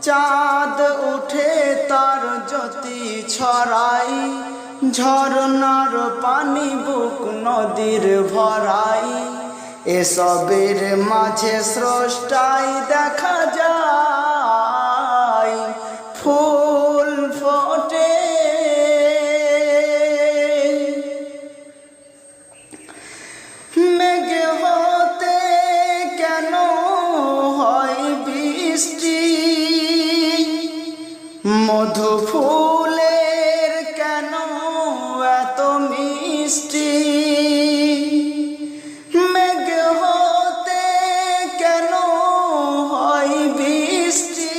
চাঁদ উঠে তার জ্যোতি ছড়াই, ঝরনার পানি বুক নদীর ভরাই, এসবের মাঝে স্রষ্টাই দেখা যায় ফুল ফোটে। মেঘে হতে কেন হয় বৃষ্টি, মধু